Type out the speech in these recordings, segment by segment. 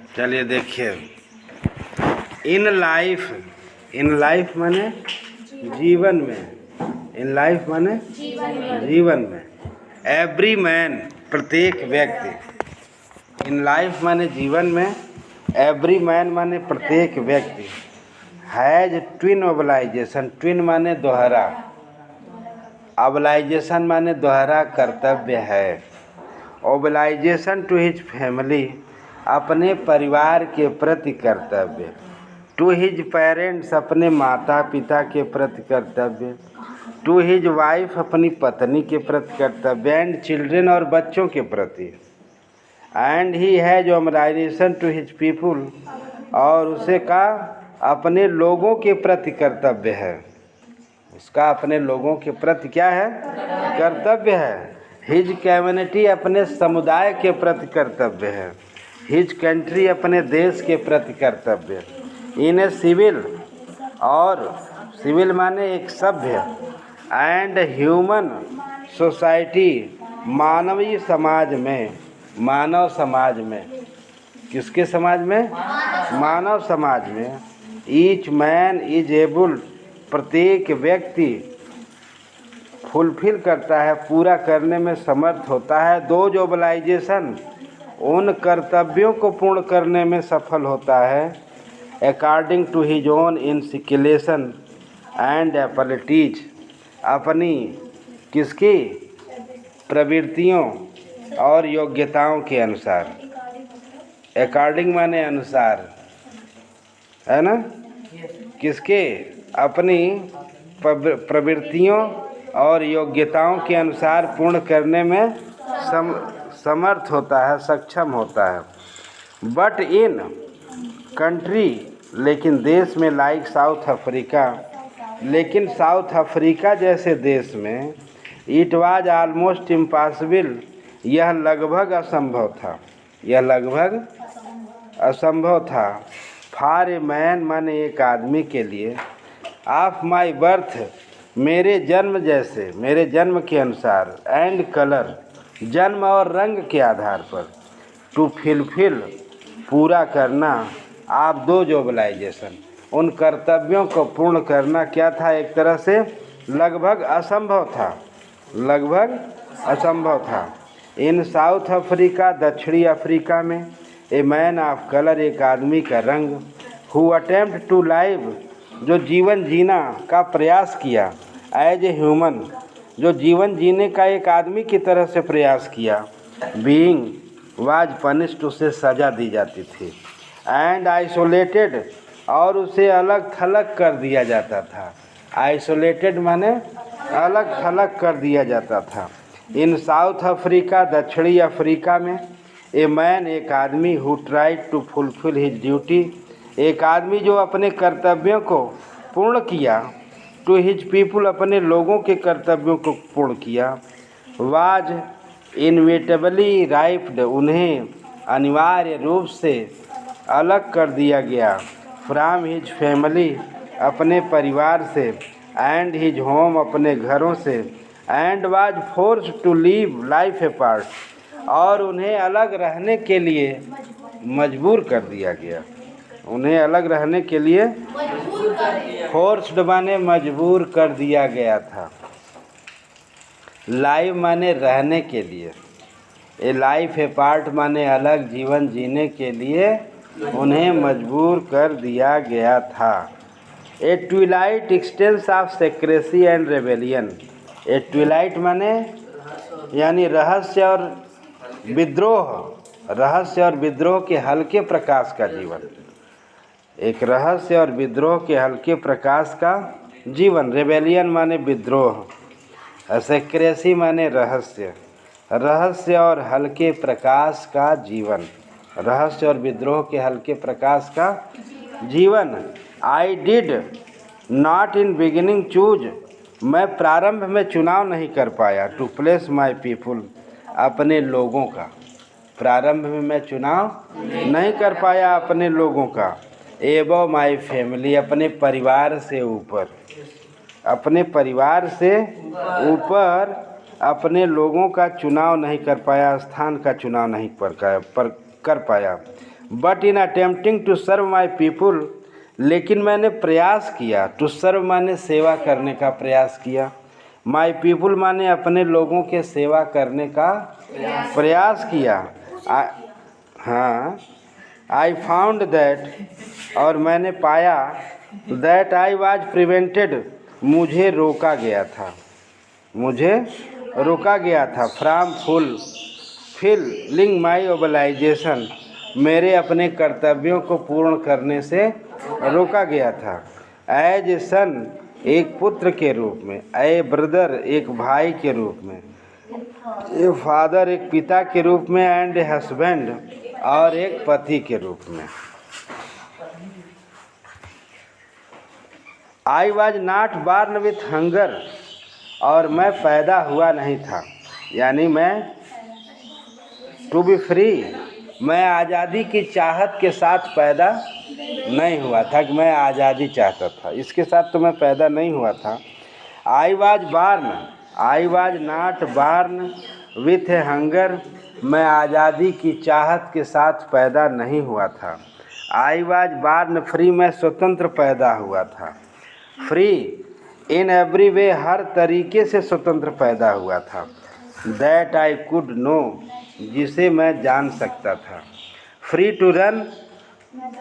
चलिए देखिए, in life माने जीवन में, इन लाइफ माने जीवन में, एवरी मैन प्रत्येक व्यक्ति, इन लाइफ माने जीवन में, एवरी मैन माने प्रत्येक व्यक्ति, हैज ट्विन ओबलाइजेशन। ट्विन माने दोहरा, ओबलाइजेशन माने दोहरा कर्तव्य है। ओबलाइजेशन टू हिज फैमिली, अपने परिवार के प्रति कर्तव्य। टू हिज पेरेंट्स, अपने माता पिता के प्रति कर्तव्य। टू हिज वाइफ, अपनी पत्नी के प्रति कर्तव्य। एंड चिल्ड्रेन, और बच्चों के प्रति। And he has obligation to his people, और उसे का अपने लोगों के प्रति कर्तव्य है। उसका अपने लोगों के प्रति क्या है? कर्तव्य है। हिज कम्युनिटी, अपने समुदाय के प्रति कर्तव्य है। हिज कंट्री, अपने देश के प्रति कर्तव्य। इन ए सिविल, और सिविल माने एक सभ्य, एंड ह्यूमन सोसाइटी, मानवीय समाज में, मानव समाज में, किसके समाज में? मानव समाज में। ईच मैन इज एबल, प्रत्येक व्यक्ति फुलफिल करता है, पूरा करने में समर्थ होता है। दोज ओबलाइजेशन, उन कर्तव्यों को पूर्ण करने में सफल होता है। According to his own inclination and abilities, अपनी किसकी? प्रवृत्तियों और योग्यताओं के अनुसार। अकॉर्डिंग माने अनुसार, है ना? किसके? अपनी प्रवृत्तियों और योग्यताओं के अनुसार पूर्ण करने में समर्थ होता है, सक्षम होता है। बट इन कंट्री, लेकिन देश में, लाइक साउथ अफ्रीका, लेकिन साउथ अफ्रीका जैसे देश में, इट वाज ऑलमोस्ट इम्पॉसिबल, यह लगभग असंभव था, यह लगभग असंभव था। फॉर ए मैन, माने एक आदमी के लिए, ऑफ माई बर्थ, मेरे जन्म जैसे, मेरे जन्म के अनुसार, एंड कलर, जन्म और रंग के आधार पर, टू फिलफिल, पूरा करना, आप दो ओबलाइजेशन, उन कर्तव्यों को पूर्ण करना क्या था? एक तरह से लगभग असंभव था, लगभग असंभव था। इन साउथ अफ्रीका, दक्षिणी अफ्रीका में, ए मैन ऑफ कलर, एक आदमी का रंग, हु अटेम्प्ट टू लाइव, जो जीवन जीना का प्रयास किया, एज ए ह्यूमन, जो जीवन जीने का एक आदमी की तरह से प्रयास किया। बीइंग वाज पनिश्ड, उसे सज़ा दी जाती थी। एंड आइसोलेटेड, और उसे अलग थलग कर दिया जाता था। आइसोलेटेड माने अलग थलग कर दिया जाता था। इन साउथ अफ्रीका, दक्षिणी अफ्रीका में, ए मैन, एक आदमी, who tried to fulfil his duty, एक आदमी जो अपने कर्तव्यों को पूर्ण किया, टू हिज पीपुल, अपने लोगों के कर्तव्यों को पूर्ण किया। वाज इनविटेबली राइप्ड, उन्हें अनिवार्य रूप से अलग कर दिया गया। फ्रॉम हिज फैमिली, अपने परिवार से, एंड हिज होम, अपने घरों से, and was force to live life apart, और उन्हें अलग रहने के लिए मजबूर कर दिया गया। उन्हें अलग रहने के लिए फोर्स्ड माने मजबूर कर दिया गया था। लाइव माने रहने के लिए, ए लाइफ अपार्ट माने अलग जीवन जीने के लिए उन्हें मजबूर कर दिया गया था। A twilight existence of secrecy and rebellion, a twilight माने यानी रहस्य और विद्रोह, रहस्य और विद्रोह के हल्के प्रकाश का जीवन, एक रहस्य और विद्रोह के हल्के प्रकाश का जीवन। रेबेलियन माने विद्रोह, सेक्रेसी माने रहस्य, रहस्य और हल्के प्रकाश का जीवन, रहस्य और विद्रोह के हल्के प्रकाश का जीवन। I did not in beginning choose, मैं प्रारंभ में चुनाव नहीं कर पाया। टू प्लेस माई पीपुल, अपने लोगों का, प्रारंभ में मैं चुनाव नहीं कर पाया अपने लोगों का। एबव माई फैमिली, अपने परिवार से ऊपर, अपने परिवार से ऊपर अपने लोगों का चुनाव नहीं कर पाया, स्थान का चुनाव नहीं कर पाया। But in attempting to serve my people, लेकिन मैंने प्रयास किया। टू सर्व माने सेवा करने का प्रयास किया। माई पीपुल माने अपने लोगों के सेवा करने का प्रयास किया। हाँ, आई फाउंड दैट, और मैंने पाया, दैट आई वॉज प्रिवेंटेड, मुझे रोका गया था, मुझे रोका गया था, फ्रॉम फुलफिलिंग माई ओबलाइजेशन, मेरे अपने कर्तव्यों को पूर्ण करने से रोका गया था। एज ए सन, एक पुत्र के रूप में, ए ब्रदर, एक भाई के रूप में, ए फादर, एक पिता के रूप में, एंड ए हस्बैंड, और एक पति के रूप में। I was not born with hunger, और मैं पैदा हुआ नहीं था, यानी मैं टू बी फ्री, मैं आज़ादी की चाहत के साथ पैदा नहीं हुआ था कि मैं आज़ादी चाहता था, इसके साथ तो मैं पैदा नहीं हुआ था। I was born, I was not born with a hunger, मैं आज़ादी की चाहत के साथ पैदा नहीं हुआ था। आई वॉज बॉर्न फ्री, मैं स्वतंत्र पैदा हुआ था। फ्री इन एवरी वे, हर तरीके से स्वतंत्र पैदा हुआ था। दैट आई कुड नो, जिसे मैं जान सकता था। फ्री टू रन,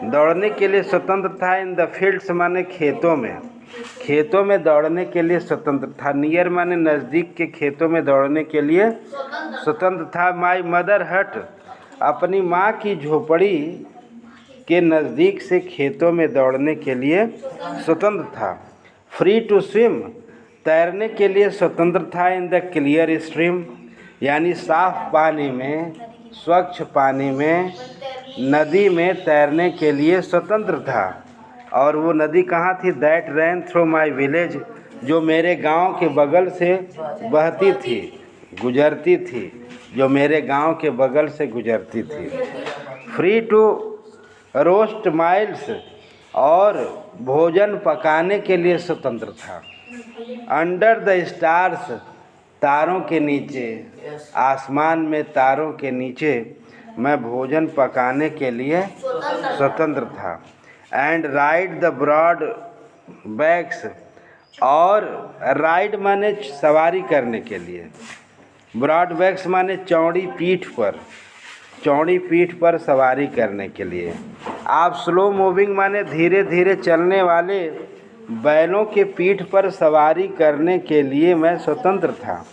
दौड़ने के लिए स्वतंत्र था। इन द फील्ड्स माने खेतों में, खेतों में दौड़ने के लिए स्वतंत्र था। नियर माने नज़दीक के खेतों में दौड़ने के लिए स्वतंत्र था। माई मदर हट, अपनी माँ की झोपड़ी के नज़दीक से खेतों में दौड़ने के लिए स्वतंत्र था। फ्री टू स्विम, तैरने के लिए स्वतंत्र था। इन द क्लियर स्ट्रीम, यानी साफ पानी में, स्वच्छ पानी में, नदी में तैरने के लिए स्वतंत्र था। और वो नदी कहाँ थी? That ran through my village, जो मेरे गांव के बगल से बहती थी, गुजरती थी, जो मेरे गांव के बगल से गुजरती थी। फ्री टू रोस्ट माइल्स, और भोजन पकाने के लिए स्वतंत्र था। अंडर द स्टार्स, तारों के नीचे, आसमान में तारों के नीचे मैं भोजन पकाने के लिए स्वतंत्र था। And ride the broad backs, और राइड माने सवारी करने के लिए, ब्रॉड बैक्स माने चौड़ी पीठ पर, चौड़ी पीठ पर सवारी करने के लिए। आप स्लो मूविंग माने धीरे धीरे चलने वाले बैलों के पीठ पर सवारी करने के लिए मैं स्वतंत्र था,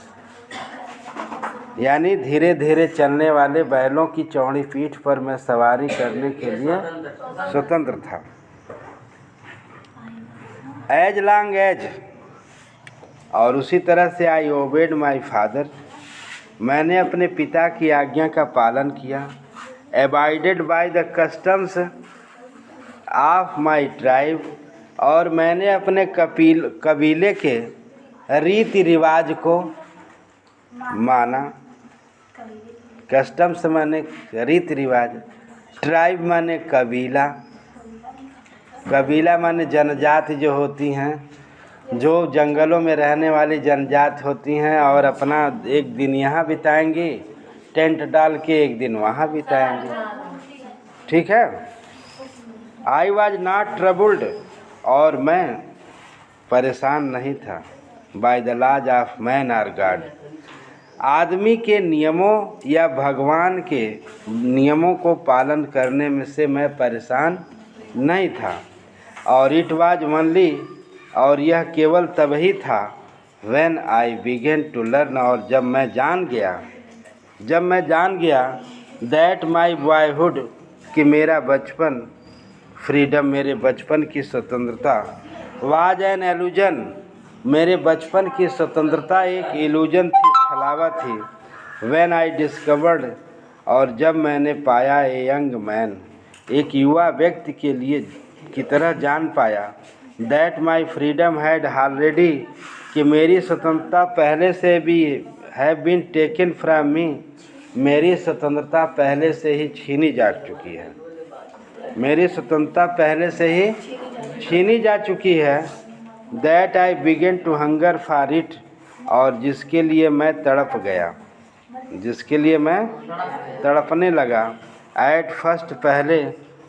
यानी धीरे धीरे चलने वाले बैलों की चौड़ी पीठ पर मैं सवारी करने के लिए स्वतंत्र था। एज लॉन्ग एज, और उसी तरह से आई ओबेड माई फादर, मैंने अपने पिता की आज्ञा का पालन किया। Abided by the customs of my tribe, और मैंने अपने कबीले के रीति रिवाज को माना। कस्टम्स माने रीति रिवाज, ट्राइब माने कबीला, कबीला माने जनजाति जो होती हैं, जो जंगलों में रहने वाली जनजाति होती हैं, और अपना एक दिन यहाँ बिताएंगी टेंट डाल के, एक दिन वहाँ बिताएंगे, ठीक है। आई वॉज नॉट ट्रबल्ड, और मैं परेशान नहीं था। By the laws of man or god, आदमी के नियमों या भगवान के नियमों को पालन करने में से मैं परेशान नहीं था। और इट वाज ओनली, और यह केवल तभी था, when I began to learn, और जब मैं जान गया दैट माई बॉयहुड, कि मेरा बचपन, फ्रीडम, मेरे बचपन की स्वतंत्रता, वाज एन एलूजन, मेरे बचपन की स्वतंत्रता एक इल्यूजन थी, छलावा थी। व्हेन आई डिस्कवर्ड, और जब मैंने पाया, ए यंग मैन, एक युवा व्यक्ति के लिए की तरह जान पाया, that my freedom had already, कि मेरी स्वतंत्रता पहले से भी, have been taken from me, मेरी स्वतंत्रता पहले से ही छीनी जा चुकी है, मेरी स्वतंत्रता पहले से ही छीनी जा चुकी है। That I began to hunger for it, और जिसके लिए मैं तड़प गया, जिसके लिए मैं तड़पने लगा। एट फर्स्ट पहले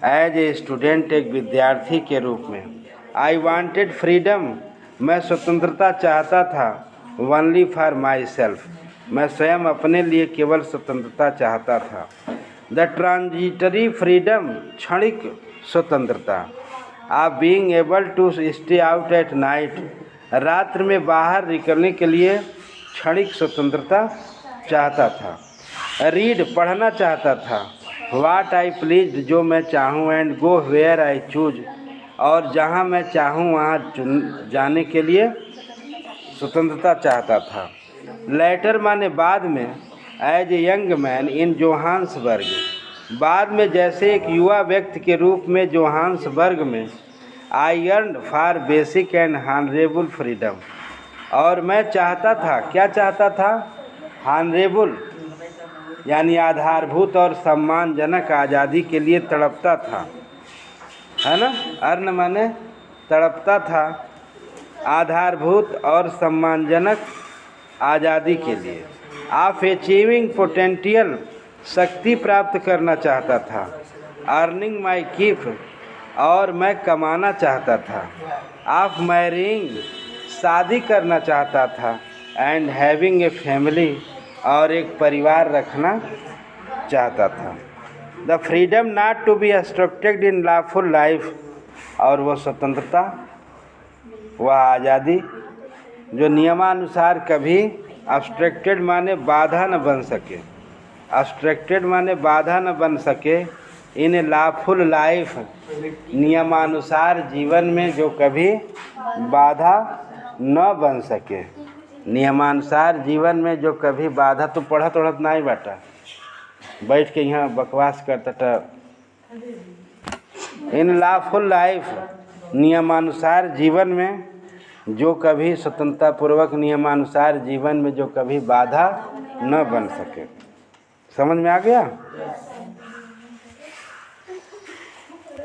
एज ए स्टूडेंट एक विद्यार्थी के रूप में। आई वांटेड फ्रीडम मैं स्वतंत्रता चाहता था। ओनली फॉर माई सेल्फ मैं स्वयं अपने लिए केवल स्वतंत्रता चाहता था। द ट्रांजिटरी फ्रीडम क्षणिक स्वतंत्रता। आप being able to stay out at night रात्र में बाहर निकलने के लिए क्षणिक स्वतंत्रता चाहता था। रीड पढ़ना चाहता था। वाट आई प्लीज जो मैं चाहूँ। And go where I choose और जहाँ मैं चाहूँ वहाँ जाने के लिए स्वतंत्रता चाहता था। लेटर माने बाद में। As a young man in Johannesburg बाद में जैसे एक युवा व्यक्ति के रूप में जोहान्सबर्ग में। I yearned for basic and honourable freedom और मैं चाहता था, क्या चाहता था? हॉनरेबल यानी आधारभूत और सम्मानजनक आज़ादी के लिए तड़पता था, है ना। अर्न माने तड़पता था, आधारभूत और सम्मानजनक आज़ादी के लिए। आप अचीविंग पोटेंशियल शक्ति प्राप्त करना चाहता था। अर्निंग माई कीप और मैं कमाना चाहता था। आप मैरिंग शादी करना चाहता था। एंड हैविंग ए फैमिली और एक परिवार रखना चाहता था। The freedom not to be extracted in lawful life और वह स्वतंत्रता, वह आज़ादी जो नियमानुसार कभी अब्स्ट्रैक्टेड माने बाधा न बन सके। अब्स्ट्रैक्टेड माने बाधा न बन सके। इन लॉफुल लाइफ नियमानुसार जीवन में जो कभी बाधा न बन सके। नियमानुसार जीवन में जो कभी बाधा तो पढ़त उढ़त नहीं बाटा, बैठ के यहाँ बकवास करता था। इन लॉफुल लाइफ नियमानुसार जीवन में जो कभी स्वतंत्रतापूर्वक नियमानुसार जीवन में जो कभी बाधा न बन सके। समझ में आ गया?